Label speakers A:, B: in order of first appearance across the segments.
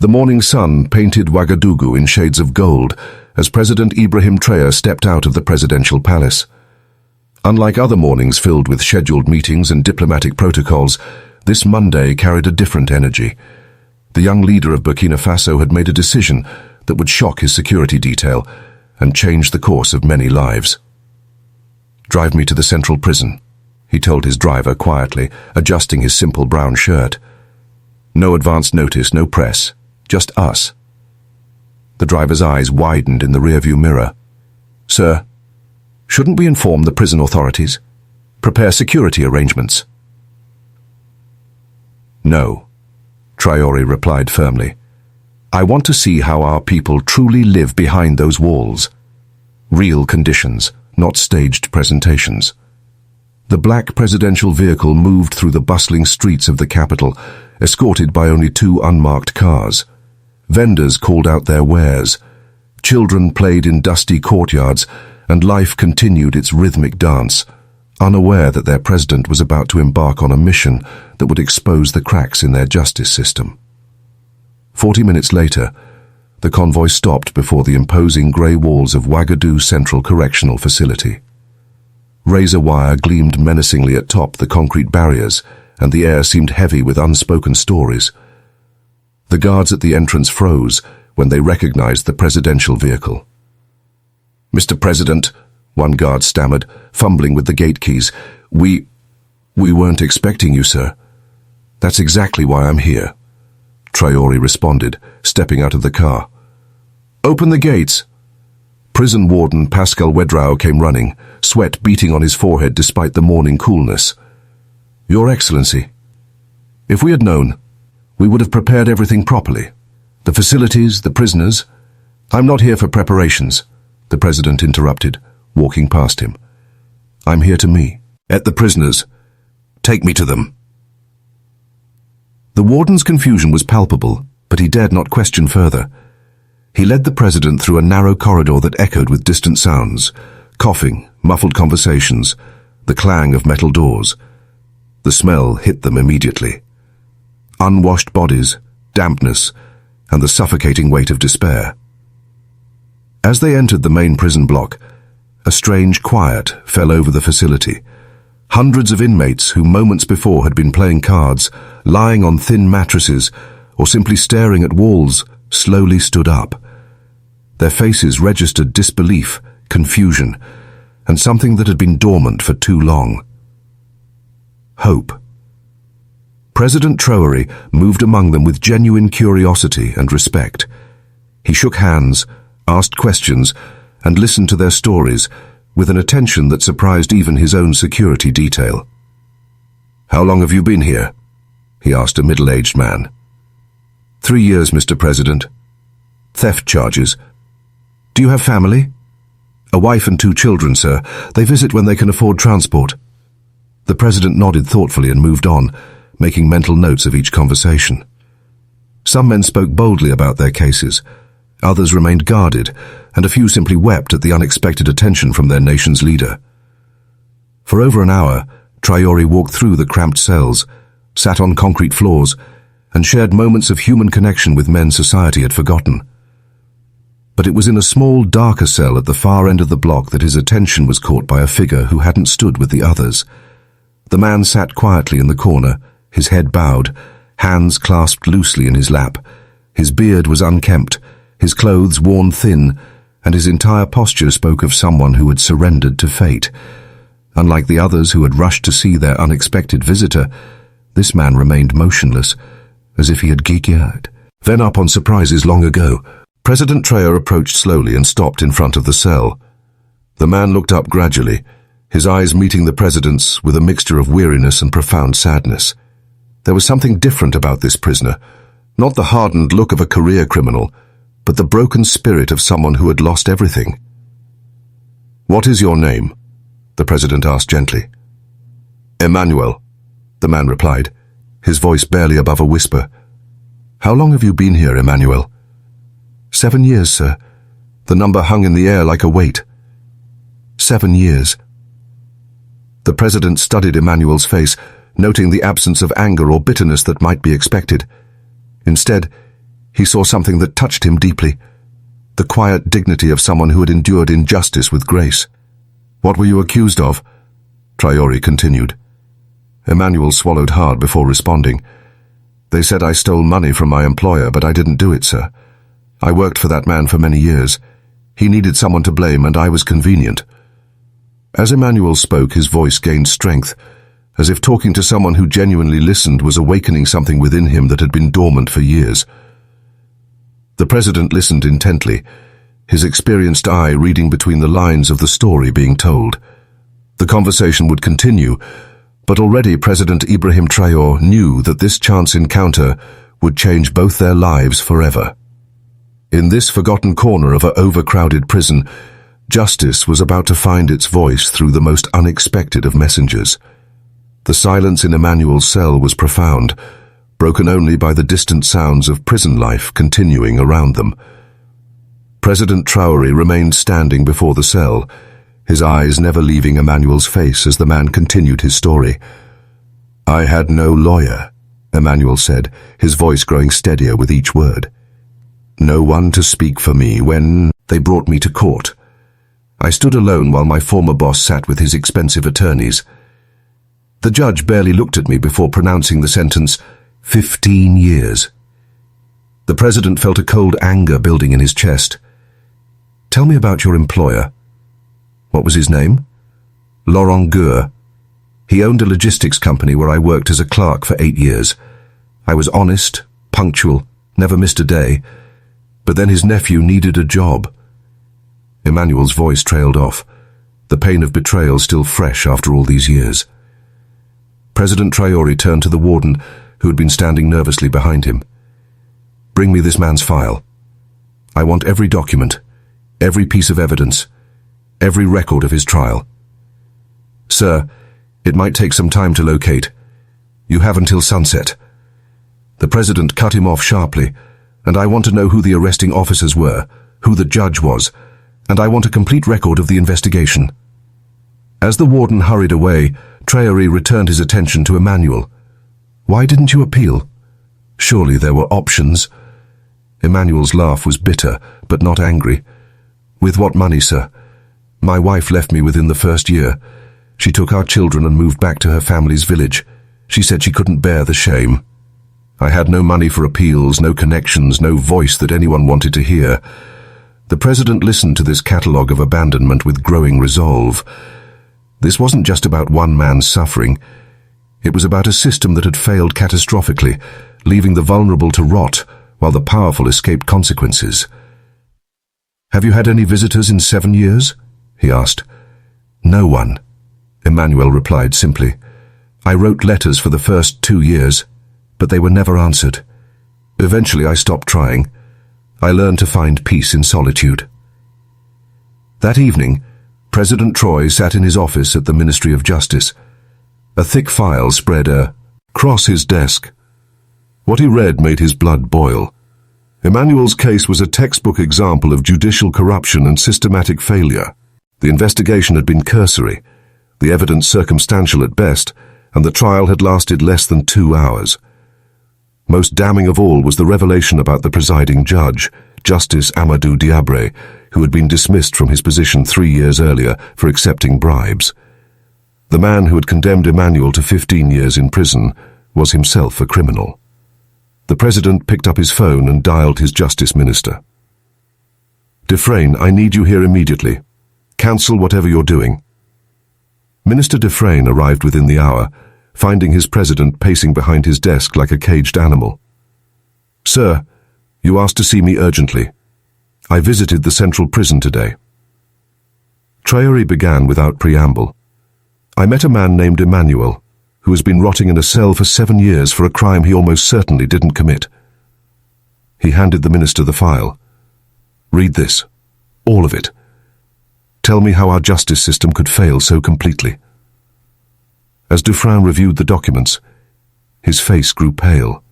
A: The morning sun painted Ouagadougou in shades of gold as President Ibrahim Traoré stepped out of the presidential palace. Unlike other mornings filled with scheduled meetings and diplomatic protocols, this Monday carried a different energy. The young leader of Burkina Faso had made a decision that would shock his security detail and change the course of many lives. "Drive me to the central prison," he told his driver quietly, adjusting his simple brown shirt. No advance notice, no press, just us. The driver's eyes widened in the rearview mirror. "Sir, shouldn't we inform the prison authorities? Prepare security arrangements?" "No," Traoré replied firmly. "I want to see how our people truly live behind those walls. Real conditions, not staged presentations." The black presidential vehicle moved through the bustling streets of the capital, escorted by only 2 unmarked cars. Vendors called out their wares. Children played in dusty courtyards, and life continued its rhythmic dance, unaware that their president was about to embark on a mission that would expose the cracks in their justice system. 40 minutes later, the convoy stopped before the imposing grey walls of Ouagadougou Central Correctional Facility. Razor wire gleamed menacingly atop the concrete barriers, and the air seemed heavy with unspoken stories. The guards at the entrance froze when they recognized the presidential vehicle. "Mr. President," one guard stammered, fumbling with the gate keys, We weren't expecting you, sir." "That's exactly why I'm here," Traoré responded, stepping out of the car. "Open the gates." Prison warden Pascal Wedrao came running, sweat beating on his forehead despite the morning coolness. "Your Excellency, if we had known, we would have prepared everything properly. The facilities, the prisoners." "I'm not here for preparations," the president interrupted, walking past him. "I'm here to meet the prisoners. Take me to them." The warden's confusion was palpable, but he dared not question further. He led the president through a narrow corridor that echoed with distant sounds, coughing, muffled conversations, the clang of metal doors. The smell hit them immediately. Unwashed bodies, dampness, and the suffocating weight of despair. As they entered the main prison block, a strange quiet fell over the facility. Hundreds of inmates who moments before had been playing cards, lying on thin mattresses, or simply staring at walls, slowly stood up. Their faces registered disbelief, confusion, and something that had been dormant for too long. Hope. President Traoré moved among them with genuine curiosity and respect. He shook hands, asked questions, and listened to their stories with an attention that surprised even his own security detail. "How long have you been here?" he asked a middle-aged man. 3 years, Mr. President. "Theft charges. Do you have family?" "A wife and 2 children, sir. They visit when they can afford transport." The president nodded thoughtfully and moved on, making mental notes of each conversation. Some men spoke boldly about their cases. Others remained guarded, and a few simply wept at the unexpected attention from their nation's leader. For over an hour, Traoré walked through the cramped cells, sat on concrete floors, and shared moments of human connection with men society had forgotten. But it was in a small, darker cell at the far end of the block that his attention was caught by a figure who hadn't stood with the others. The man sat quietly in the corner, his head bowed, hands clasped loosely in his lap. His beard was unkempt, his clothes worn thin, and his entire posture spoke of someone who had surrendered to fate. Unlike the others who had rushed to see their unexpected visitor, this man remained motionless, as if he had given up on surprises long ago. President Traoré approached slowly and stopped in front of the cell. The man looked up gradually, his eyes meeting the president's with a mixture of weariness and profound sadness. There was something different about this prisoner, not the hardened look of a career criminal, but the broken spirit of someone who had lost everything. "What is your name?" the president asked gently. "Emmanuel," the man replied, his voice barely above a whisper. "How long have you been here, Emmanuel?" 7 years, sir. The number hung in the air like a weight. 7 years. The president studied Emmanuel's face, noting the absence of anger or bitterness that might be expected. Instead, he saw something that touched him deeply. The quiet dignity of someone who had endured injustice with grace. "What were you accused of?" Traoré continued. Emmanuel swallowed hard before responding. "They said I stole money from my employer, but I didn't do it, sir. I worked for that man for many years. He needed someone to blame, and I was convenient." As Emmanuel spoke, his voice gained strength, as if talking to someone who genuinely listened was awakening something within him that had been dormant for years. The president listened intently, his experienced eye reading between the lines of the story being told. The conversation would continue, but already President Ibrahim Traoré knew that this chance encounter would change both their lives forever. In this forgotten corner of an overcrowded prison, justice was about to find its voice through the most unexpected of messengers. The silence in Emmanuel's cell was profound, broken only by the distant sounds of prison life continuing around them. President Traoré remained standing before the cell, his eyes never leaving Emmanuel's face as the man continued his story. "I had no lawyer," Emmanuel said, his voice growing steadier with each word. "No one to speak for me when they brought me to court. I stood alone while my former boss sat with his expensive attorneys. The judge barely looked at me before pronouncing the sentence, 15 years. The president felt a cold anger building in his chest. "Tell me about your employer." "What was his name?" "Laurent. He owned a logistics company where I worked as a clerk for 8 years. I was honest, punctual, never missed a day. But then his nephew needed a job." Emmanuel's voice trailed off, the pain of betrayal still fresh after all these years. President Traoré turned to the warden, who had been standing nervously behind him. "Bring me this man's file. I want every document, every piece of evidence, every record of his trial." "Sir, it might take some time to locate. You have until sunset." The president cut him off sharply. "And I want to know who the arresting officers were, who the judge was, and I want a complete record of the investigation." As the warden hurried away, Traoré returned his attention to Emmanuel. "Why didn't you appeal? Surely there were options." Emmanuel's laugh was bitter, but not angry. "With what money, sir? My wife left me within the first year. She took our children and moved back to her family's village. She said she couldn't bear the shame. I had no money for appeals, no connections, no voice that anyone wanted to hear." The president listened to this catalogue of abandonment with growing resolve. This wasn't just about one man's suffering. It was about a system that had failed catastrophically, leaving the vulnerable to rot while the powerful escaped consequences. "Have you had any visitors in 7 years?" he asked. "No one," Emmanuel replied simply. "I wrote letters for the first 2 years, but they were never answered. Eventually I stopped trying. I learned to find peace in solitude." That evening, President Traoré sat in his office at the Ministry of Justice. A thick file spread across his desk. What he read made his blood boil. Emmanuel's case was a textbook example of judicial corruption and systematic failure. The investigation had been cursory, the evidence circumstantial at best, and the trial had lasted less than 2 hours. Most damning of all was the revelation about the presiding judge, Justice Amadou Diabré, who had been dismissed from his position 3 years earlier for accepting bribes. The man who had condemned Emmanuel to 15 years in prison was himself a criminal. The president picked up his phone and dialed his justice minister. "Dufresne, I need you here immediately. Cancel whatever you're doing." Minister Dufresne arrived within the hour, finding his president pacing behind his desk like a caged animal. "Sir, you asked to see me urgently. I visited the central prison today." Traoré began without preamble. "I met a man named Emmanuel, who has been rotting in a cell for 7 years for a crime he almost certainly didn't commit." He handed the minister the file. "Read this. All of it. Tell me how our justice system could fail so completely." As Dufresne reviewed the documents, his face grew pale.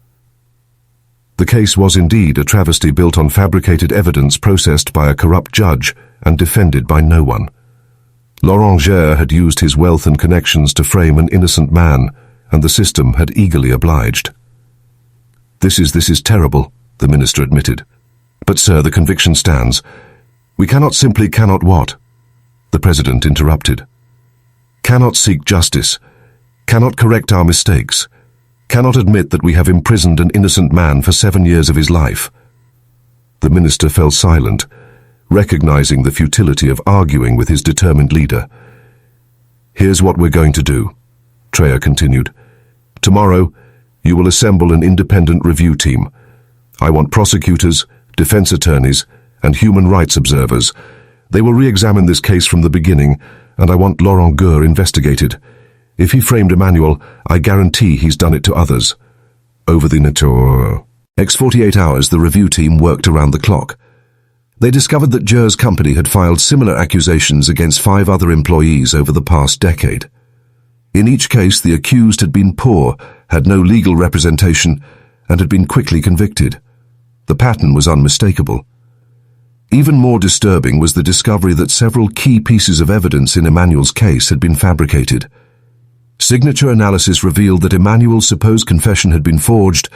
A: The case was indeed a travesty built on fabricated evidence processed by a corrupt judge and defended by no one. Laurent had used his wealth and connections to frame an innocent man, and the system had eagerly obliged. This is terrible," the minister admitted. But, sir, the conviction stands. We cannot what? The president interrupted. Cannot seek justice, cannot correct our mistakes, cannot admit that we have imprisoned an innocent man for 7 years of his life. The minister fell silent, recognizing the futility of arguing with his determined leader. Here's what we're going to do, Traoré continued. Tomorrow, you will assemble an independent review team. I want prosecutors, defense attorneys, and human rights observers. They will re-examine this case from the beginning, and I want Laurent Geur investigated. If he framed Emmanuel, I guarantee he's done it to others. Over the next 48 hours, the review team worked around the clock. They discovered that Geur's company had filed similar accusations against 5 other employees over the past decade. In each case, the accused had been poor, had no legal representation, and had been quickly convicted. The pattern was unmistakable. Even more disturbing was the discovery that several key pieces of evidence in Emmanuel's case had been fabricated. Signature analysis revealed that Emmanuel's supposed confession had been forged,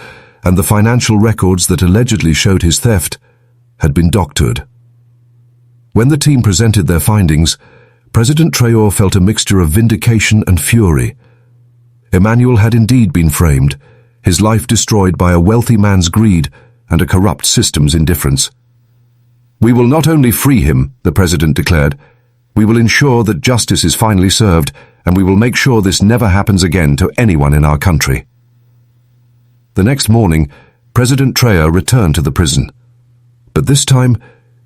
A: and the financial records that allegedly showed his theft had been doctored. When the team presented their findings, President Traoré felt a mixture of vindication and fury. Emmanuel had indeed been framed, his life destroyed by a wealthy man's greed and a corrupt system's indifference. We will not only free him, the president declared, we will ensure that justice is finally served, and we will make sure this never happens again to anyone in our country. The next morning, President Traoré returned to the prison. But this time,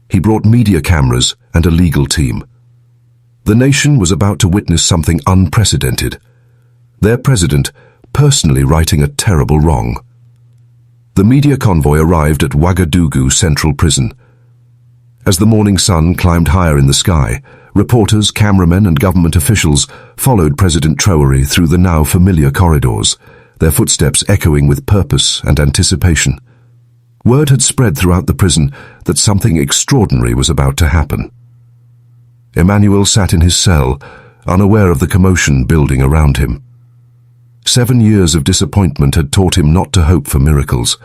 A: he brought media cameras and a legal team. The nation was about to witness something unprecedented. Their president personally righting a terrible wrong. The media convoy arrived at Ouagadougou Central Prison. As the morning sun climbed higher in the sky, reporters, cameramen, and government officials followed President Traoré through the now familiar corridors, their footsteps echoing with purpose and anticipation. Word had spread throughout the prison that something extraordinary was about to happen. Emmanuel sat in his cell, unaware of the commotion building around him. 7 years of disappointment had taught him not to hope for miracles.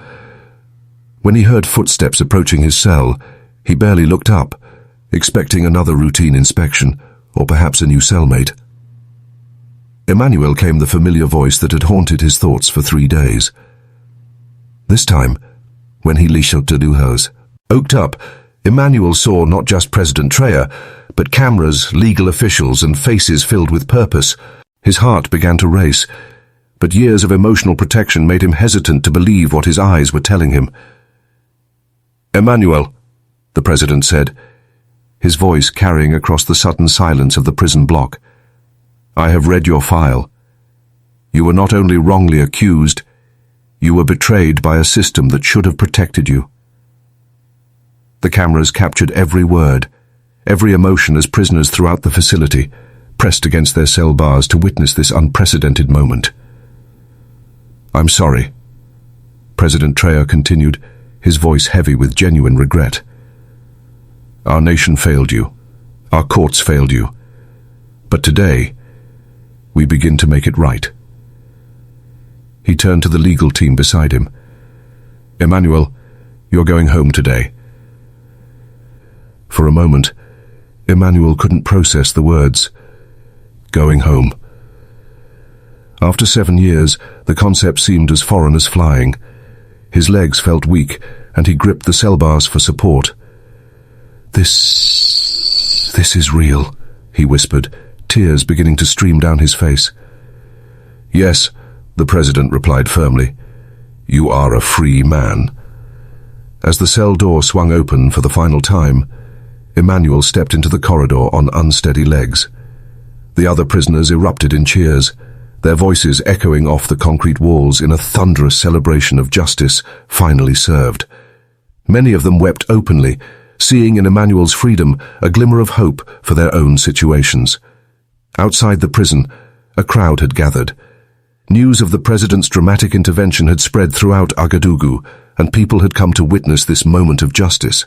A: When he heard footsteps approaching his cell, he barely looked up, expecting another routine inspection, or perhaps a new cellmate. Emmanuel came the familiar voice that had haunted his thoughts for 3 days. This time, when he oaked up, Emmanuel saw not just President Traoré, but cameras, legal officials, and faces filled with purpose. His heart began to race, but years of emotional protection made him hesitant to believe what his eyes were telling him. Emmanuel, the president said, his voice carrying across the sudden silence of the prison block. I have read your file. You were not only wrongly accused, you were betrayed by a system that should have protected you. The cameras captured every word, every emotion as prisoners throughout the facility pressed against their cell bars to witness this unprecedented moment. I'm sorry, President Traoré continued, his voice heavy with genuine regret. Our nation failed you. Our courts failed you. But today, we begin to make it right. He turned to the legal team beside him. Emmanuel, you're going home today. For a moment, Emmanuel couldn't process the words. Going home. After 7 years, the concept seemed as foreign as flying. His legs felt weak, and he gripped the cell bars for support. This is real, he whispered, tears beginning to stream down his face. Yes, the president replied firmly. You are a free man. As the cell door swung open for the final time, Emmanuel stepped into the corridor on unsteady legs. The other prisoners erupted in cheers, their voices echoing off the concrete walls in a thunderous celebration of justice finally served. Many of them wept openly, seeing in Emmanuel's freedom a glimmer of hope for their own situations. Outside the prison, a crowd had gathered. News of the president's dramatic intervention had spread throughout Ouagadougou, and people had come to witness this moment of justice.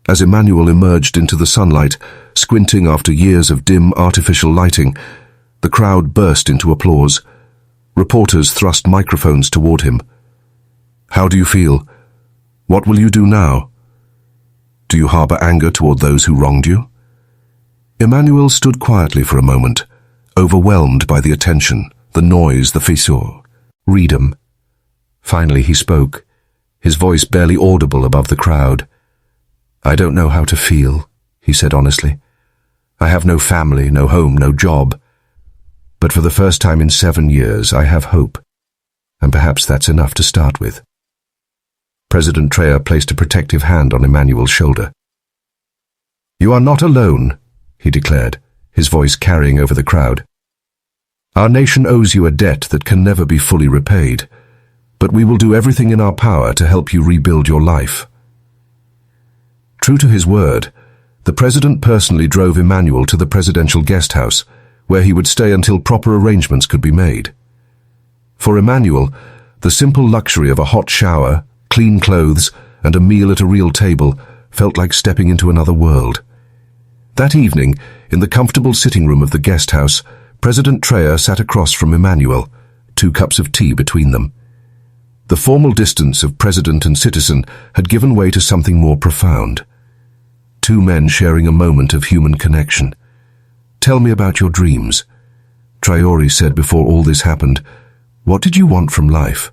A: As Emmanuel emerged into the sunlight, squinting after years of dim artificial lighting, the crowd burst into applause. Reporters thrust microphones toward him. How do you feel? What will you do now? Do you harbor anger toward those who wronged you? Emmanuel stood quietly for a moment, overwhelmed by the attention, the noise, the fissure. Freedom. Finally he spoke, his voice barely audible above the crowd. I don't know how to feel, he said honestly. I have no family, no home, no job. But for the first time in 7 years, I have hope. And perhaps that's enough to start with. President Traoré placed a protective hand on Emmanuel's shoulder. You are not alone, he declared, his voice carrying over the crowd. Our nation owes you a debt that can never be fully repaid, but we will do everything in our power to help you rebuild your life. True to his word, the president personally drove Emmanuel to the presidential guest house, where he would stay until proper arrangements could be made. For Emmanuel, the simple luxury of a hot shower, clean clothes, and a meal at a real table felt like stepping into another world. That evening, in the comfortable sitting room of the guest house, President Traoré sat across from Emmanuel, 2 cups of tea between them. The formal distance of president and citizen had given way to something more profound. 2 men sharing a moment of human connection. Tell me about your dreams. Traoré said before all this happened. What did you want from life?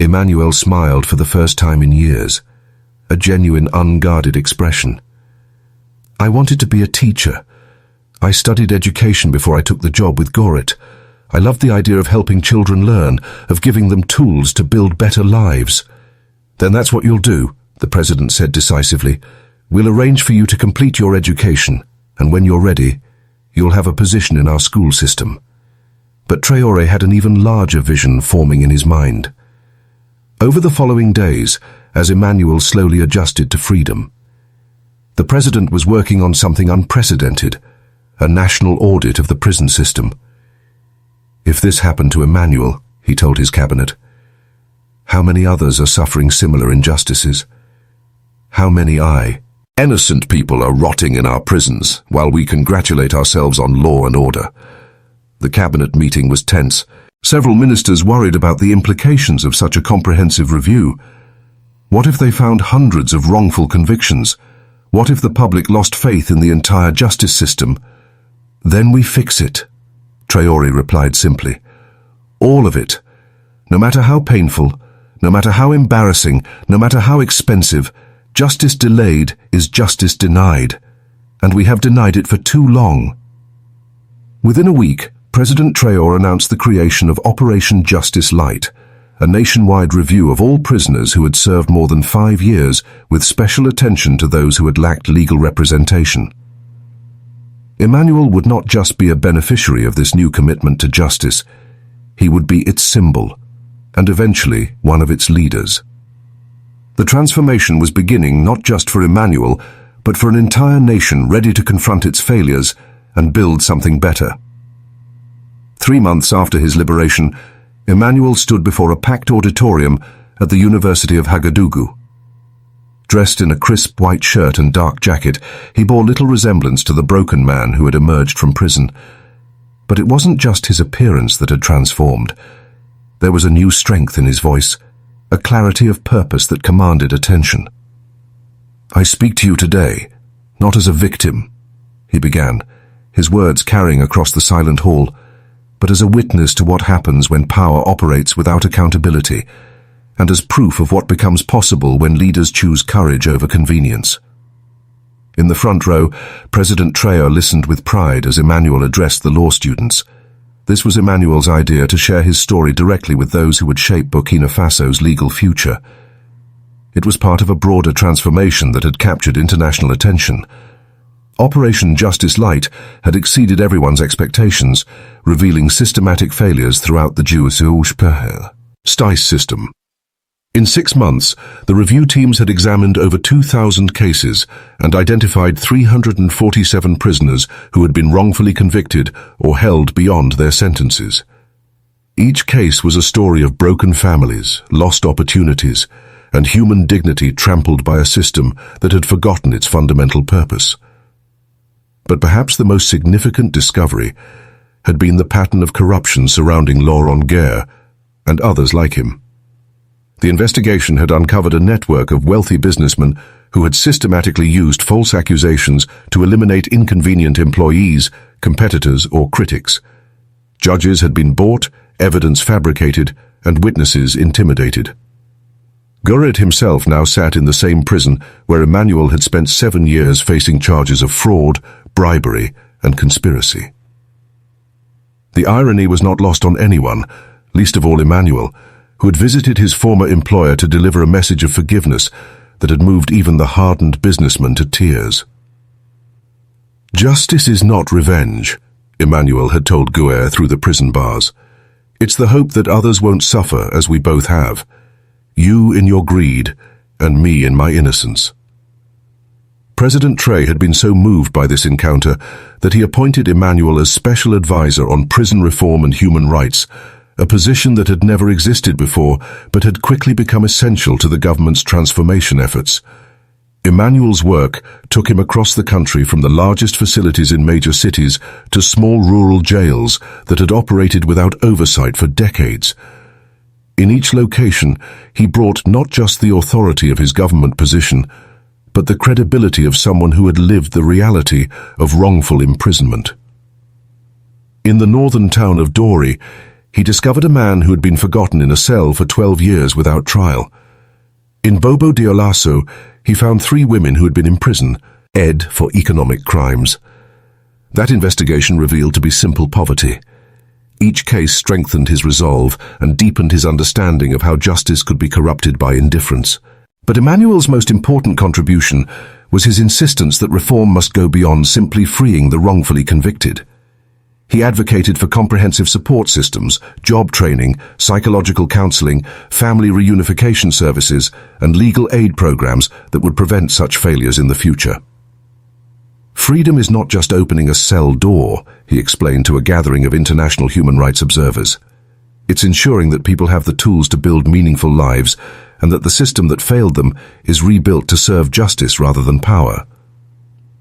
A: Emmanuel smiled for the first time in years, a genuine, unguarded expression. I wanted to be a teacher. I studied education before I took the job with Gorit. I loved the idea of helping children learn, of giving them tools to build better lives. Then that's what you'll do, the president said decisively. We'll arrange for you to complete your education, and when you're ready, you'll have a position in our school system. But Traoré had an even larger vision forming in his mind. Over the following days, as Emmanuel slowly adjusted to freedom, the president was working on something unprecedented, a national audit of the prison system. If this happened to Emmanuel, he told his cabinet, how many others are suffering similar injustices? How many innocent people are rotting in our prisons while we congratulate ourselves on law and order? The cabinet meeting was tense. Several ministers worried about the implications of such a comprehensive review. What if they found hundreds of wrongful convictions? What if the public lost faith in the entire justice system? Then we fix it, Traoré replied simply. All of it. No matter how painful, no matter how embarrassing, no matter how expensive, justice delayed is justice denied, and we have denied it for too long. Within a week, President Traoré announced the creation of Operation Justice Light, a nationwide review of all prisoners who had served more than 5 years, with special attention to those who had lacked legal representation. Emmanuel would not just be a beneficiary of this new commitment to justice, he would be its symbol, and eventually one of its leaders. The transformation was beginning not just for Emmanuel, but for an entire nation ready to confront its failures and build something better. 3 months after his liberation, Emmanuel stood before a packed auditorium at the University of Ouagadougou. Dressed in a crisp white shirt and dark jacket, he bore little resemblance to the broken man who had emerged from prison. But it wasn't just his appearance that had transformed. There was a new strength in his voice, a clarity of purpose that commanded attention. I speak to you today, not as a victim, he began, his words carrying across the silent hall, but as a witness to what happens when power operates without accountability, and as proof of what becomes possible when leaders choose courage over convenience. In the front row, President Traoré listened with pride as Emmanuel addressed the law students. This was Emmanuel's idea to share his story directly with those who would shape Burkina Faso's legal future. It was part of a broader transformation that had captured international attention. Operation Justice Light had exceeded everyone's expectations, revealing systematic failures throughout the justice system. In 6 months, the review teams had examined over 2,000 cases and identified 347 prisoners who had been wrongfully convicted or held beyond their sentences. Each case was a story of broken families, lost opportunities, and human dignity trampled by a system that had forgotten its fundamental purpose. But perhaps the most significant discovery had been the pattern of corruption surrounding Laurent Guerre and others like him. The investigation had uncovered a network of wealthy businessmen who had systematically used false accusations to eliminate inconvenient employees, competitors, or critics. Judges had been bought, evidence fabricated, and witnesses intimidated. Gurrit himself now sat in the same prison where Emmanuel had spent 7 years facing charges of fraud, bribery, and conspiracy. The irony was not lost on anyone, least of all Emmanuel, who had visited his former employer to deliver a message of forgiveness that had moved even the hardened businessman to tears. "Justice is not revenge," Emmanuel had told Guer through the prison bars. "It's the hope that others won't suffer as we both have. You in your greed, and me in my innocence." President Traoré had been so moved by this encounter that he appointed Emmanuel as special advisor on prison reform and human rights, a position that had never existed before but had quickly become essential to the government's transformation efforts. Emmanuel's work took him across the country from the largest facilities in major cities to small rural jails that had operated without oversight for decades. In each location, he brought not just the authority of his government position, but the credibility of someone who had lived the reality of wrongful imprisonment. In the northern town of Dori, he discovered a man who had been forgotten in a cell for 12 years without trial. In Bobo Dioulasso, he found 3 women who had been in prison, Ed for economic crimes. That investigation revealed to be simple poverty. Each case strengthened his resolve and deepened his understanding of how justice could be corrupted by indifference. But Emmanuel's most important contribution was his insistence that reform must go beyond simply freeing the wrongfully convicted. He advocated for comprehensive support systems, job training, psychological counseling, family reunification services, and legal aid programs that would prevent such failures in the future. "Freedom is not just opening a cell door," he explained to a gathering of international human rights observers. "It's ensuring that people have the tools to build meaningful lives and that the system that failed them is rebuilt to serve justice rather than power."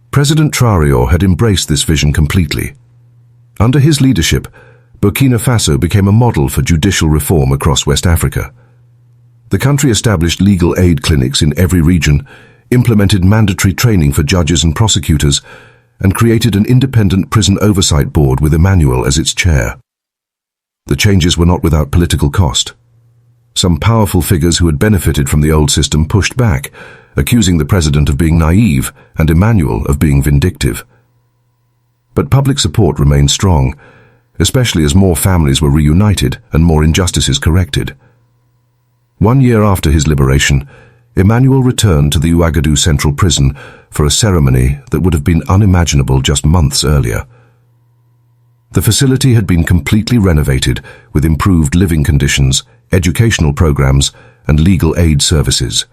A: President Traoré had embraced this vision completely. Under his leadership, Burkina Faso became a model for judicial reform across West Africa. The country established legal aid clinics in every region, implemented mandatory training for judges and prosecutors, and created an independent prison oversight board with Emmanuel as its chair. The changes were not without political cost. Some powerful figures who had benefited from the old system pushed back, accusing the president of being naive and Emmanuel of being vindictive. But public support remained strong, especially as more families were reunited and more injustices corrected. 1 year after his liberation, Emmanuel returned to the Ouagadougou Central Prison for a ceremony that would have been unimaginable just months earlier. The facility had been completely renovated with improved living conditions, educational programs, and legal aid services.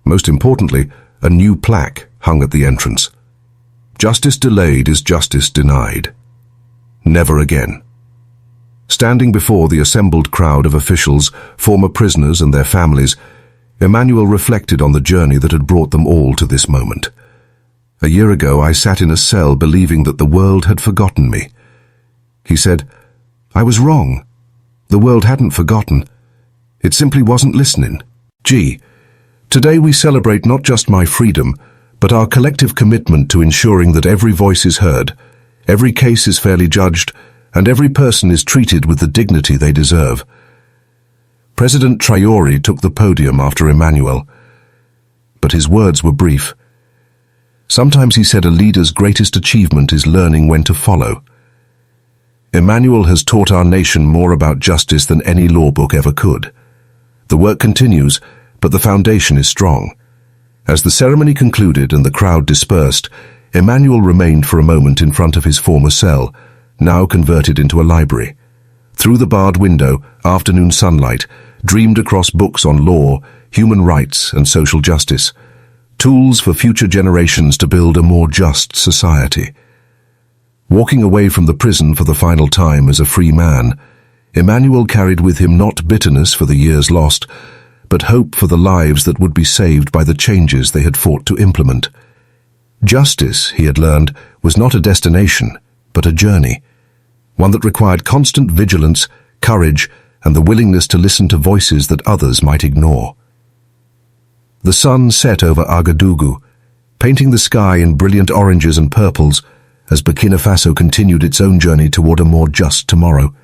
A: Most importantly, a new plaque hung at the entrance. "Justice delayed is justice denied. Never again." Standing before the assembled crowd of officials, former prisoners and their families, Emmanuel reflected on the journey that had brought them all to this moment. "A year ago, I sat in a cell believing that the world had forgotten me." He said, "I was wrong. The world hadn't forgotten. It simply wasn't listening. Today we celebrate not just my freedom, but our collective commitment to ensuring that every voice is heard, every case is fairly judged, and every person is treated with the dignity they deserve." President Traoré took the podium after Emmanuel, but his words were brief. Sometimes he said a leader's greatest achievement is learning when to follow. Emmanuel has taught our nation more about justice than any law book ever could. The work continues, but the foundation is strong. As the ceremony concluded and the crowd dispersed, Emmanuel remained for a moment in front of his former cell, now converted into a library. Through the barred window, afternoon sunlight dreamed across books on law, human rights, and social justice, tools for future generations to build a more just society. Walking away from the prison for the final time as a free man, Emmanuel carried with him not bitterness for the years lost, but hope for the lives that would be saved by the changes they had fought to implement. Justice, he had learned, was not a destination, but a journey, one that required constant vigilance, courage, and the willingness to listen to voices that others might ignore. The sun set over Ouagadougou, painting the sky in brilliant oranges and purples as Burkina Faso continued its own journey toward a more just tomorrow.